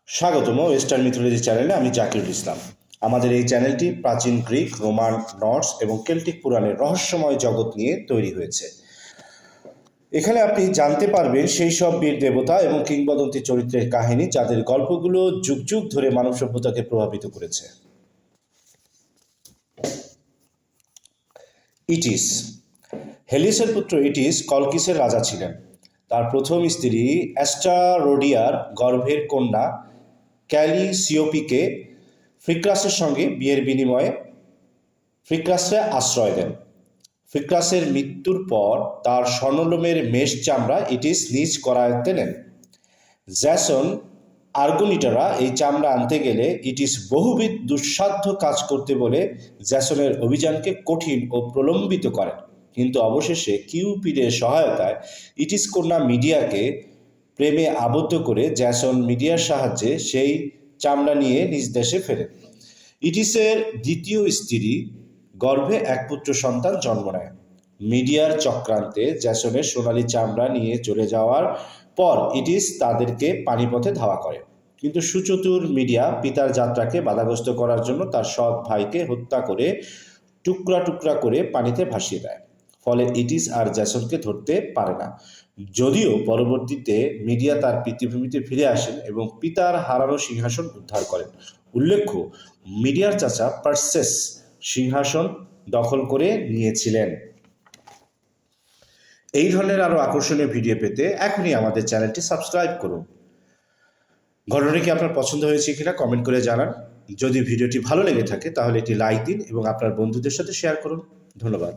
স্বাগতম western mythology চ্যানেলে। আমি জাকিরুল ইসলাম। আমাদের এই চ্যানেলটি প্রাচীন গ্রিক, রোমান, নর্স এবং কেল্টিক পুরাণের রহস্যময় জগৎ নিয়ে তৈরি হয়েছে। এখানে আপনি জানতে পারবেন সেই সব বীর দেবতা এবং কিংবদন্তি চরিত্রের কাহিনী যাদের গল্পগুলো যুগ যুগ ধরে মানব সভ্যতাকে প্রভাবিত করেছে। ইটিস। হেলিসের পুত্র ইটিস কলকিসের রাজা ছিলেন। তার প্রথম স্ত্রী অ্যাস্টারোডিয়ার গর্ভের কন্যা ক্যালিসিওপিকে ফিক্রাসের সঙ্গে বিয়ের বিনিময়ে ফিক্রাসে আশ্রয় দেন। ফিক্রাসের মৃত্যুর পর তার স্বর্ণলোমের মেষ চামড়া ইটিস নিজ করায়ত্তে নেন। জ্যাসন আর্গোনিটারা এই চামড়া আনতে গেলে ইটিস বহুবিধ দুঃসাধ্য কাজ করতে বলে জ্যাসনের অভিযানকে কঠিন ও প্রলম্বিত করেন, কিন্তু অবশেষে কিউপিডের সহায়তায় ইটিস কন্যা মিডিয়াকে প্রেমে আবদ্ধ করে জ্যাসন মিডিয়ার সাহায্যে সেই চামড়া নিয়ে নিজ দেশে ফেরেন। ইটিসের দ্বিতীয় স্ত্রী গর্ভে এক পুত্র সন্তান জন্ম নেয়। মিডিয়ার চক্রান্তে জ্যাসনের সোনালি চামড়া নিয়ে চলে যাওয়ার পর ইটিস তাদেরকে পানিপথে ধাওয়া করে, কিন্তু সুচতুর মিডিয়া পিতার যাত্রাকে বাধাগ্রস্ত করার জন্য তার সৎ ভাইকে হত্যা করে টুকরা টুকরা করে পানিতে ভাসিয়ে দেয়। ফলে ইটিস আর জ্যাসনকে ধরতে পারে না, যদিও পরবর্তীতে মিডিয়া তার পিতৃভূমিতে ফিরে আসেন এবং পিতার হারানো সিংহাসন উদ্ধার করেন। উল্লেখ্য, মিডিয়ার চাচা পার্সেস সিংহাসন দখল করে নিয়েছিলেন। এই ধরনের আরও আকর্ষণীয় ভিডিও পেতে এখনই আমাদের চ্যানেলটি সাবস্ক্রাইব করুন। ঘটনাটি কি আপনার পছন্দ হয়েছে কিনা কমেন্ট করে জানান। যদি ভিডিওটি ভালো লেগে থাকে তাহলে এটি লাইক দিন এবং আপনার বন্ধুদের সাথে শেয়ার করুন। ধন্যবাদ।